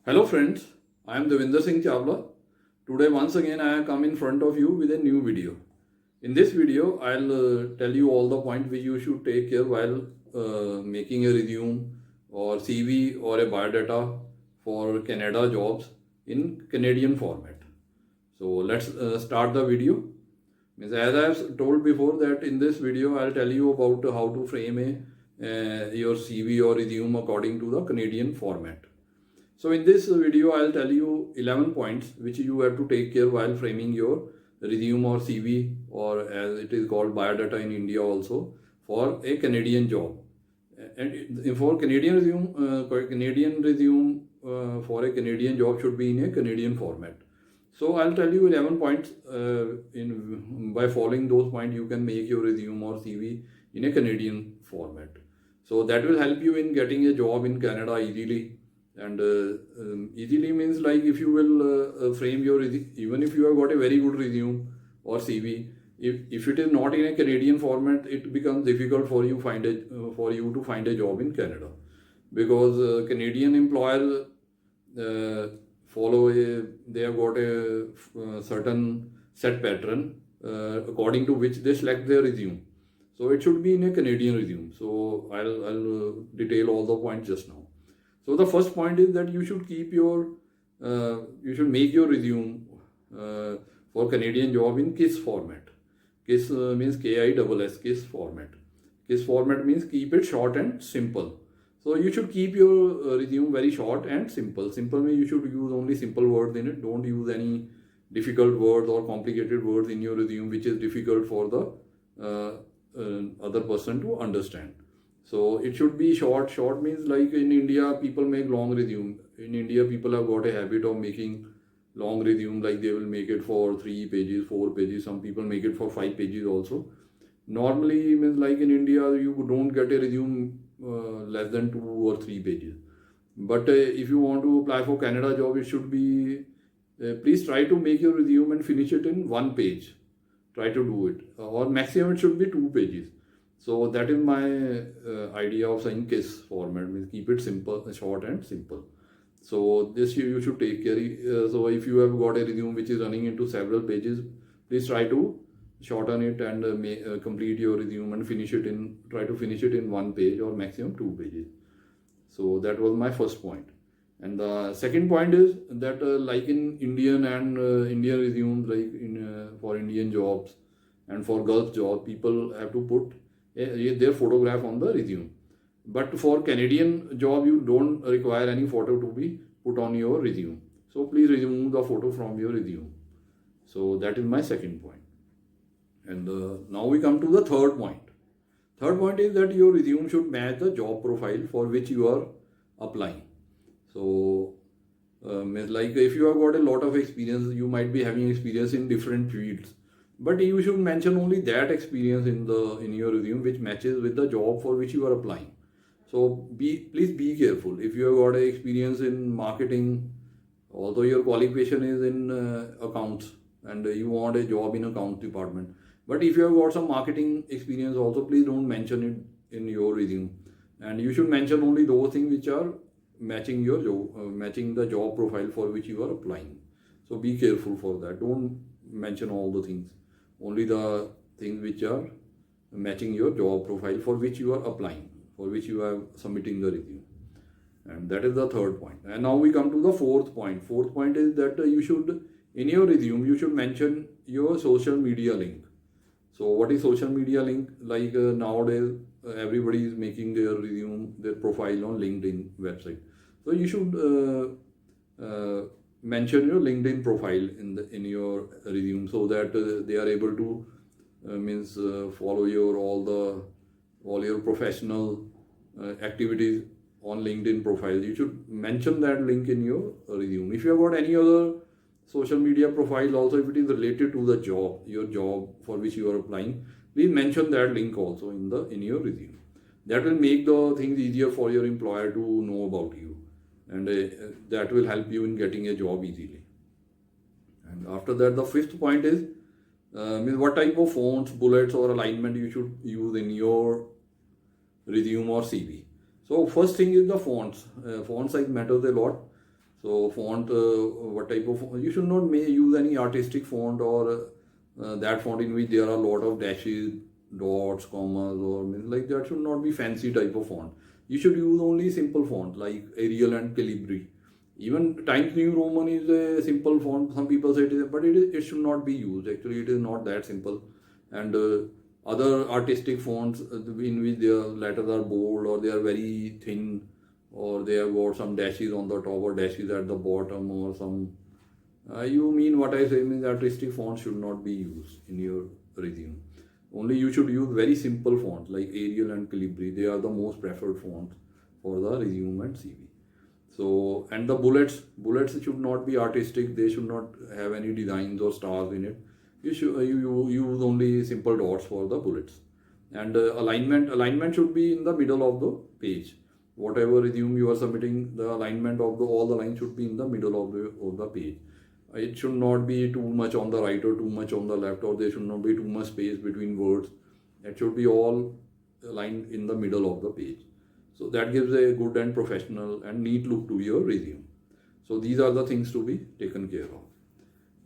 Hello friends, I am Devinder Singh Chawla. Today once again I come in front of you with a new video. In this video I'll tell you all the points which you should take care while making a resume or CV or a biodata for Canada jobs in Canadian format. So let's start the video. As I have told before that in this video I'll tell you about how to frame your CV or resume according to the Canadian format. So in this video, I'll tell you 11 points which you have to take care while framing your resume or CV, or as it is called biodata in India also, for a Canadian job. And for Canadian resume for a Canadian job should be in a Canadian format. So I'll tell you 11 points. By following those points, you can make your resume or CV in a Canadian format. So that will help you in getting a job in Canada easily. And easily means like if you will frame your even if you have got a very good resume or CV, if it is not in a Canadian format, it becomes difficult for you to find a job in Canada, because Canadian employers they have got a certain set pattern according to which they select their resume. So it should be in a Canadian resume. So I'll detail all the points just now. So the first point is that you should make your resume for Canadian job in KISS format. KISS means KISS, KISS format. KISS format means keep it short and simple. So you should keep your resume very short and simple. Simple means you should use only simple words in it. Don't use any difficult words or complicated words in your resume which is difficult for the other person to understand. So it should be short. Short means like in India, people make long resume. In India, people have got a habit of making long resume, like they will make it for 3 pages, 4 pages. Some people make it for 5 pages also. Normally, means like in India, you don't get a resume less than 2 or 3 pages. But if you want to apply for Canada job, it should be, please try to make your resume and finish it in 1 page. Try to do it. Or maximum it should be 2 pages. So that is my idea of saying KISS format, means keep it simple, short and simple. So this you should take care. So if you have got a resume which is running into several pages, please try to shorten it and complete your resume and try to finish it in 1 page or maximum 2 pages. So that was my first point. And the second point is that like in Indian and Indian resumes, like for Indian jobs and for Gulf job, people have to put their photograph on the resume. But for Canadian job, you don't require any photo to be put on your resume. So please remove the photo from your resume. So that is my second point. And now we come to the third point. Third point is that your resume should match the job profile for which you are applying. So like if you have got a lot of experience, you might be having experience in different fields. But you should mention only that experience in your resume which matches with the job for which you are applying. So please be careful. If you have got a experience in marketing, although your qualification is in accounts and you want a job in accounts department, but if you have got some marketing experience also, please don't mention it in your resume. And you should mention only those things which are matching your job, matching the job profile for which you are applying. So be careful for that. Don't mention all the things. Only the things which are matching your job profile for which you are applying, for which you are submitting the resume. And that is the third point. And now we come to the fourth point. Fourth point is that you should, in your resume, you should mention your social media link. So what is social media link? Like nowadays, everybody is making their resume, their profile on LinkedIn website. So you should mention your LinkedIn profile in your resume so that they are able to follow your all your professional activities on LinkedIn profile. You should mention that link in your resume. If you have got any other social media profile also, if it is related to the job, your job for which you are applying, please mention that link also in your resume. That will make the things easier for your employer to know about you, and that will help you in getting a job easily. And after that, the fifth point is what type of fonts, bullets or alignment you should use in your resume or CV. So first thing is the fonts. Font size matters a lot. So font, what type of font? You should not use any artistic font or that font in which there are a lot of dashes, dots, commas, or like that should not be fancy type of font. You should use only simple font like Arial and Calibri. Even Times New Roman is a simple font. Some people say it is, but it should not be used. Actually, it is not that simple. And other artistic fonts in which their letters are bold or they are very thin or they have got some dashes on the top or dashes at the bottom or some. You mean what I say means artistic fonts should not be used in your resume. Only you should use very simple fonts like Arial and Calibri. They are the most preferred fonts for the resume and CV. So, and the bullets should not be artistic. They should not have any designs or stars in it. You use only simple dots for the bullets. And alignment should be in the middle of the page. Whatever resume you are submitting, the alignment of all the lines should be in the middle of the page. It should not be too much on the right or too much on the left, or there should not be too much space between words. It should be all aligned in the middle of the page. So that gives a good and professional and neat look to your resume. So these are the things to be taken care of.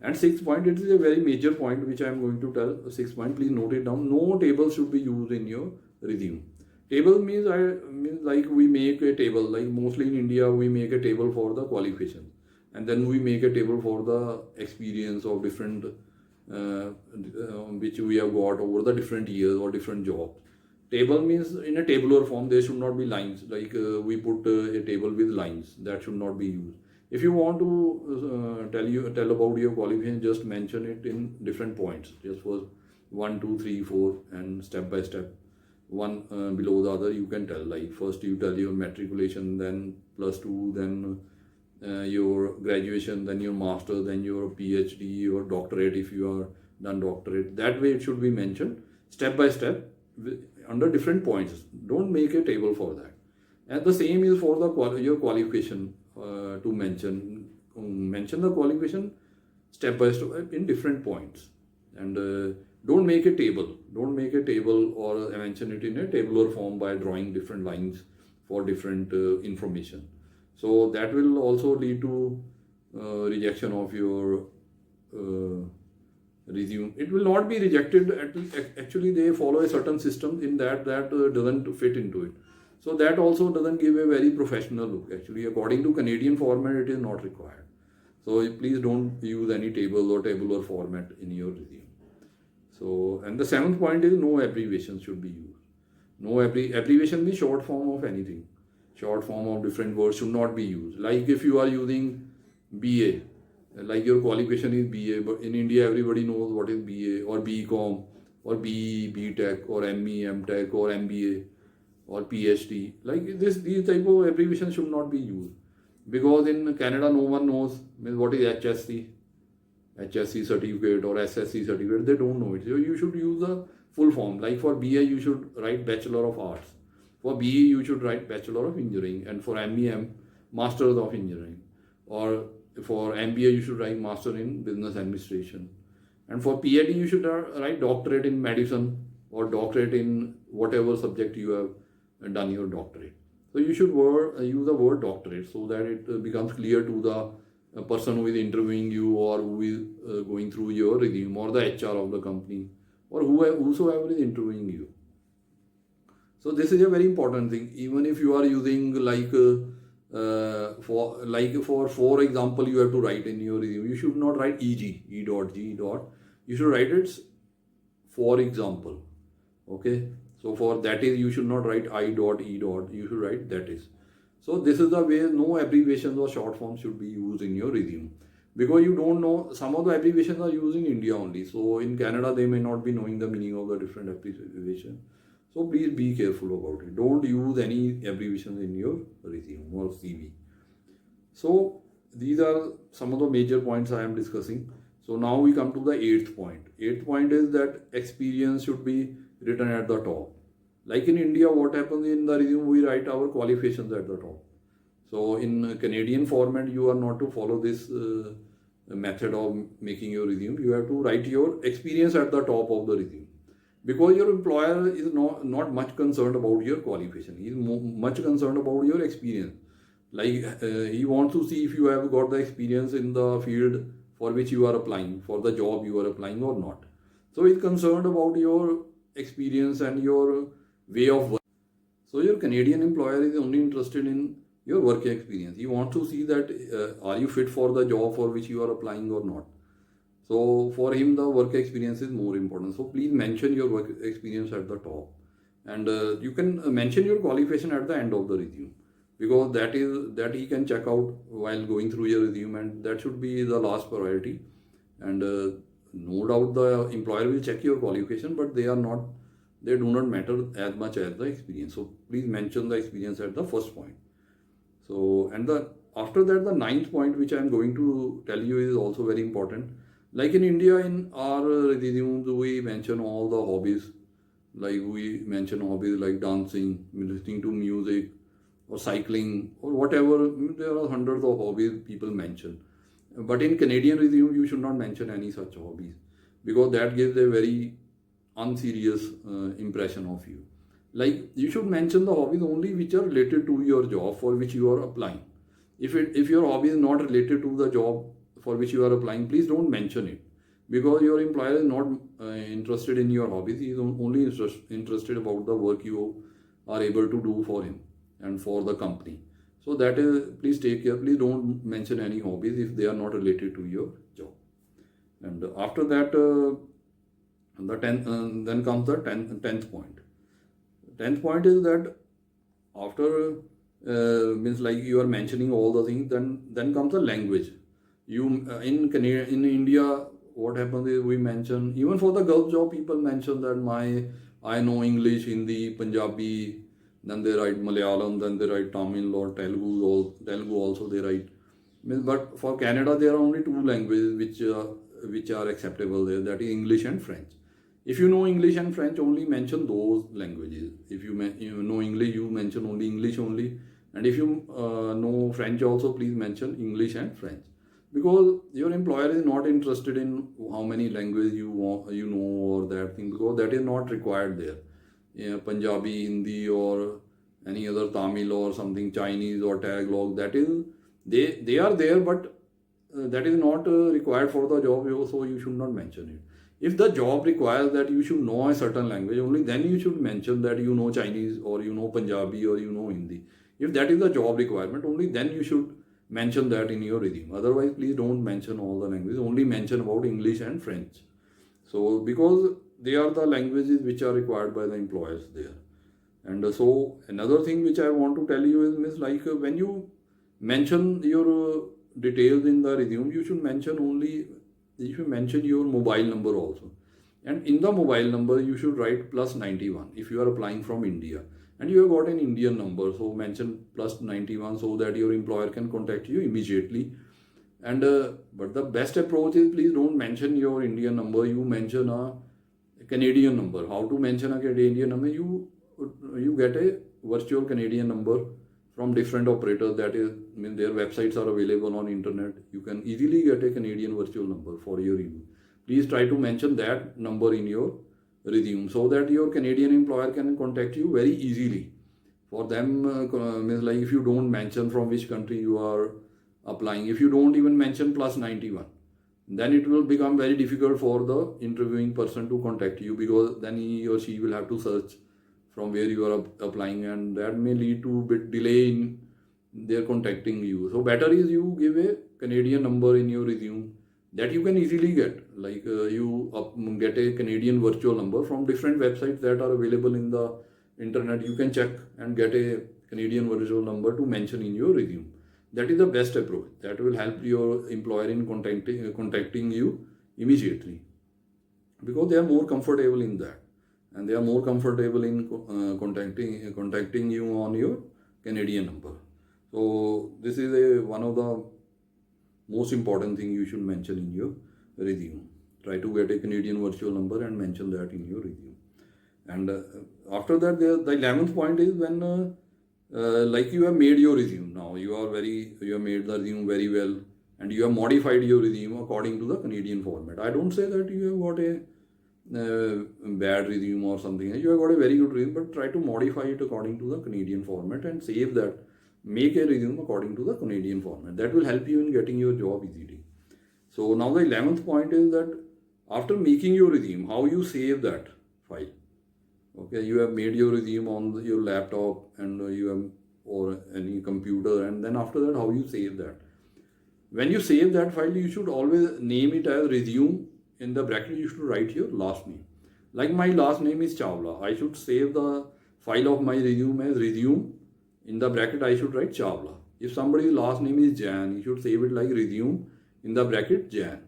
And sixth point, it is a very major point which I am going to tell. Sixth point, please note it down. No table should be used in your resume. Table means like we make a table, like mostly in India we make a table for the qualification, and then we make a table for the experience of different which we have got over the different years or different jobs. Table means in a tabular form there should not be lines, like we put a table with lines. That should not be used. If you want to tell about your qualification, just mention it in different points, just for 1, 2, 3, 4 and step by step, one below the other you can tell. Like first you tell your matriculation, then +2, then your graduation, then your master, then your PhD or doctorate if you are done doctorate. That way it should be mentioned step by step under different points. Don't make a table for that. And the same is for your qualification, to mention the qualification step by step in different points. And don't make a table. Don't make a table or mention it in a tabular form by drawing different lines for different information. So that will also lead to rejection of your resume. It will not be rejected. Actually, they follow a certain system in that doesn't fit into it. So that also doesn't give a very professional look. Actually, according to Canadian format, it is not required. So please don't use any table or tabular format in your resume. So, and the seventh point is no abbreviations should be used. No abbreviation means short form of anything. Short form of different words should not be used. Like if you are using BA, like your qualification is BA, but in India everybody knows what is BA or BCom or BE, BTech or ME, MTech or MBA or PhD. Like these type of abbreviations should not be used, because in Canada no one knows what is HSC certificate or SSC certificate. They don't know it. So you should use the full form. Like for BA you should write Bachelor of Arts. For BE you should write Bachelor of Engineering, and for MEM Masters of Engineering, or for MBA you should write Master in Business Administration, and for PhD you should write Doctorate in Medicine or Doctorate in whatever subject you have done your doctorate. So you should use the word doctorate so that it becomes clear to the person who is interviewing you or who is going through your resume, or the HR of the company, or whosoever is interviewing you. So this is a very important thing. Even if you are using like for example, you have to write in your resume, you should not write e.g. You should write it for example. Okay. So for that is you should not write I.E. You should write that is. So this is the way. No abbreviations or short forms should be used in your resume, because you don't know, some of the abbreviations are used in India only. So in Canada they may not be knowing the meaning of the different abbreviations. So please be careful about it. Don't use any abbreviations in your resume or CV. So these are some of the major points I am discussing. So now we come to the eighth point. Eighth point is that experience should be written at the top. Like in India, what happens in the resume, we write our qualifications at the top. So in Canadian format, you are not to follow this method of making your resume. You have to write your experience at the top of the resume, because your employer is not much concerned about your qualification. He is much concerned about your experience. Like he wants to see if you have got the experience in the field for which you are applying, for the job you are applying or not. So he's concerned about your experience and your way of work. So your Canadian employer is only interested in your work experience. He wants to see that are you fit for the job for which you are applying or not. So for him, the work experience is more important. So please mention your work experience at the top, and you can mention your qualification at the end of the resume, because that he can check out while going through your resume, and that should be the last priority. And no doubt the employer will check your qualification, but they do not matter as much as the experience. So please mention the experience at the first point. So, and the after that, the ninth point which I am going to tell you is also very important. Like in India, in our resumes, we mention all the hobbies. Like we mention hobbies like dancing, listening to music, or cycling, or whatever. There are hundreds of hobbies people mention. But in Canadian resume, you should not mention any such hobbies, because that gives a very unserious impression of you. Like you should mention the hobbies only which are related to your job for which you are applying. If your hobby is not related to the job for which you are applying, please don't mention it, because your employer is not interested in your hobbies. He is only interested about the work you are able to do for him and for the company. So that is, please take care. Please don't mention any hobbies if they are not related to your job. And after that, then comes the tenth point. Tenth point is that after means like you are mentioning all the things, then comes the language. You in India, what happens is we mention, even for the Gulf job, people mention that I know English, Hindi, Punjabi, then they write Malayalam, then they write Tamil or Telugu also they write. But for Canada, there are only two languages which are acceptable there, that is English and French. If you know English and French, only mention those languages. If you know English, you mention only English only. And if you know French also, please mention English and French. Because your employer is not interested in how many languages you know or that thing, because that is not required there. Punjabi, Hindi, or any other Tamil or something, Chinese or Tagalog, that is, they are there, but that is not required for the job, so you should not mention it. If the job requires that you should know a certain language, only then you should mention that you know Chinese or you know Punjabi or you know Hindi. If that is the job requirement, only then you should mention that in your resume. Otherwise, please don't mention all the languages. Only mention about English and French. So, because they are the languages which are required by the employers there. And so, another thing which I want to tell you is, like when you mention your details in the resume, you should mention your mobile number also. And in the mobile number, you should write +91 if you are applying from India. And you have got an Indian number, so mention +91 so that your employer can contact you immediately. And but the best approach is, please don't mention your Indian number. You mention a Canadian number. How to mention a Canadian number? You get a virtual Canadian number from different operators. That is, their websites are available on internet. You can easily get a Canadian virtual number for your resume. Please try to mention that number in your resume so that your Canadian employer can contact you very easily. For them, like if you don't mention from which country you are applying, if you don't even mention +91, then it will become very difficult for the interviewing person to contact you, because then he or she will have to search from where you are applying, and that may lead to a bit delay in their contacting you. So better is you give a Canadian number in your resume that you can easily get. Like you get a Canadian virtual number from different websites that are available in the internet. You can check and get a Canadian virtual number to mention in your resume. That is the best approach. That will help your employer in contacting you immediately, because they are more comfortable in that, and they are more comfortable in contacting you on your Canadian number. So this is one of the most important thing you should mention in your resume. Try to get a Canadian virtual number and mention that in your resume. And after that, the 11th point is when like you have made your resume. Now you have made the resume very well, and you have modified your resume according to the Canadian format. I don't say that you have got a bad resume or something. You have got a very good resume, but try to modify it according to the Canadian format and save that make a resume according to the Canadian format. That will help you in getting your job easily. So now the 11th point is that after making your resume, how you save that file. Okay, you have made your resume on your laptop and you have or any computer, and then after that how you save that. When you save that file, you should always name it as resume. In the bracket you should write your last name. Like my last name is Chawla, I should save the file of my resume as resume. In the bracket I should write Chawla. If somebody's last name is Jan, you should save it like resume, in the bracket Jan.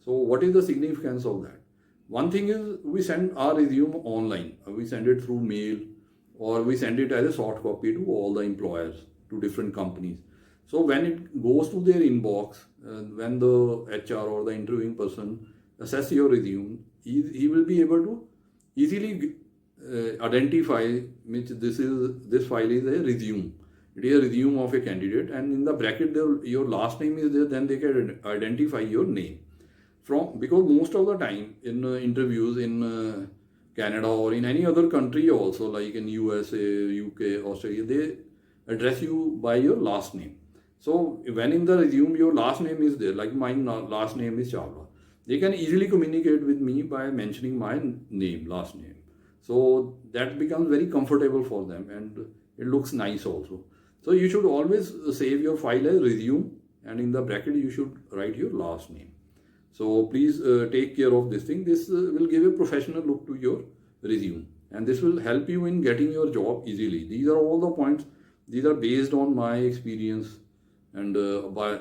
So what is the significance of that? One thing is we send our resume online. We send it through mail or we send it as a soft copy to all the employers, to different companies. So when it goes to their inbox, when the HR or the interviewing person assess your resume, he will be able to easily identify which this file is a resume. It is a resume of a candidate, and in the bracket your last name is there. Then they can identify your name because most of the time in interviews in Canada or in any other country also, like in USA, UK, Australia, they address you by your last name. So when in the resume your last name is there, like my last name is Chawla, they can easily communicate with me by mentioning my name, last name. So that becomes very comfortable for them and it looks nice also. So you should always save your file as resume, and in the bracket you should write your last name. So please take care of this thing. This will give a professional look to your resume, and this will help you in getting your job easily. These are all the points. These are based on my experience, and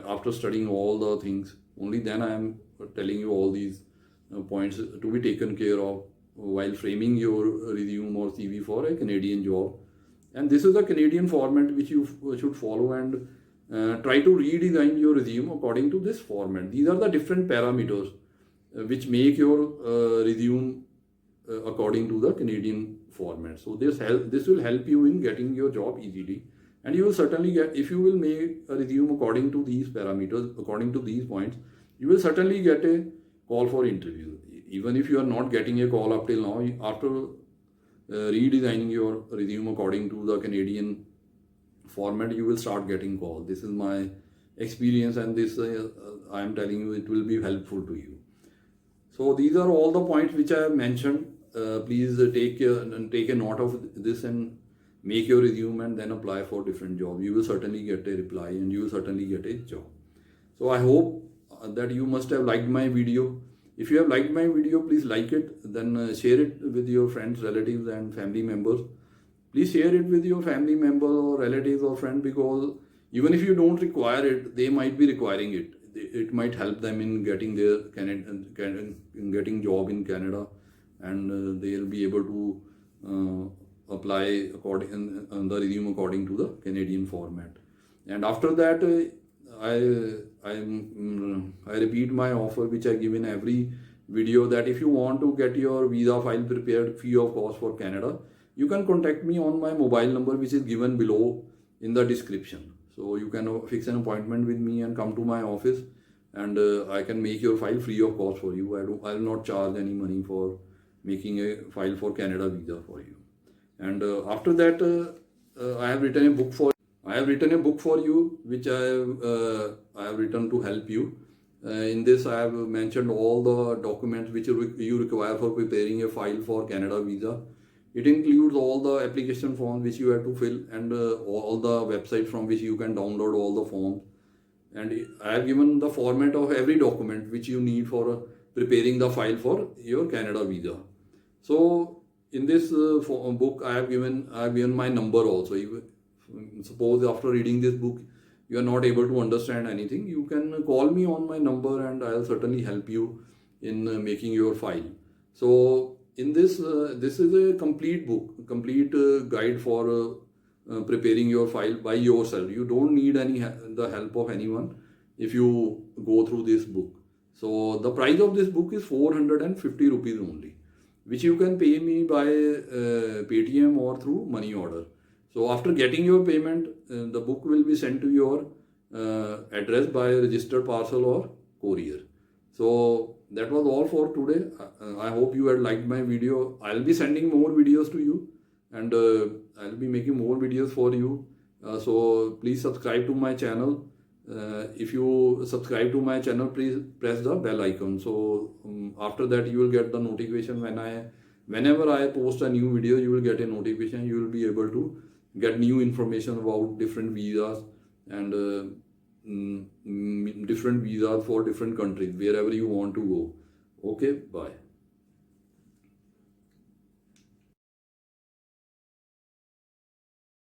after studying all the things, only then I am telling you all these points to be taken care of while framing your resume or CV for a Canadian job. And this is the Canadian format which you should follow, and try to redesign your resume according to this format. These are the different parameters which make your resume according to the Canadian format. So this will help you in getting your job easily, and you will certainly get, if you will make a resume according to these parameters, according to these points, you will certainly get a call for interview. Even if you are not getting a call up till now, after redesigning your resume according to the Canadian format, you will start getting calls. This is my experience, and this I am telling you, it will be helpful to you. So these are all the points which I have mentioned. Please take a note of this and make your resume and then apply for different jobs. You will certainly get a reply and you will certainly get a job. So I hope that you must have liked my video. If you have liked my video, please like it, then share it with your friends, relatives and family members. Please share it with your family members or relatives or friends, because even if you don't require it, they might be requiring it. It might help them in getting getting job in Canada, and they'll be able to apply according the resume according to the Canadian format. And after that, I repeat my offer which I give in every video, that if you want to get your visa file prepared free of cost for Canada, you can contact me on my mobile number which is given below in the description. So you can fix an appointment with me and come to my office, and I can make your file free of cost for you. I will not charge any money for making a file for Canada visa for you. And after that, I have written a book for you which I have written to help you. In this I have mentioned all the documents which you require for preparing a file for Canada visa. It includes all the application forms which you have to fill, and all the websites from which you can download all the forms. And I have given the format of every document which you need for preparing the file for your Canada visa. So in this book I have given my number also. Suppose after reading this book you are not able to understand anything, you can call me on my number and I'll certainly help you in making your file. So in this is a complete book, complete guide for preparing your file by yourself. You don't need the help of anyone if you go through this book. So the price of this book is 450 rupees only, which you can pay me by Paytm or through money order. So after getting your payment, the book will be sent to your address by registered parcel or courier. So that was all for today. I hope you had liked my video. I'll be sending more videos to you, and I'll be making more videos for you So please subscribe to my channel. If you subscribe to my channel, please press the bell icon. So after that, you will get the notification whenever I post a new video. You will get a notification. You will be able to get new information about different visas and different visas for different countries wherever you want to go. Okay, bye.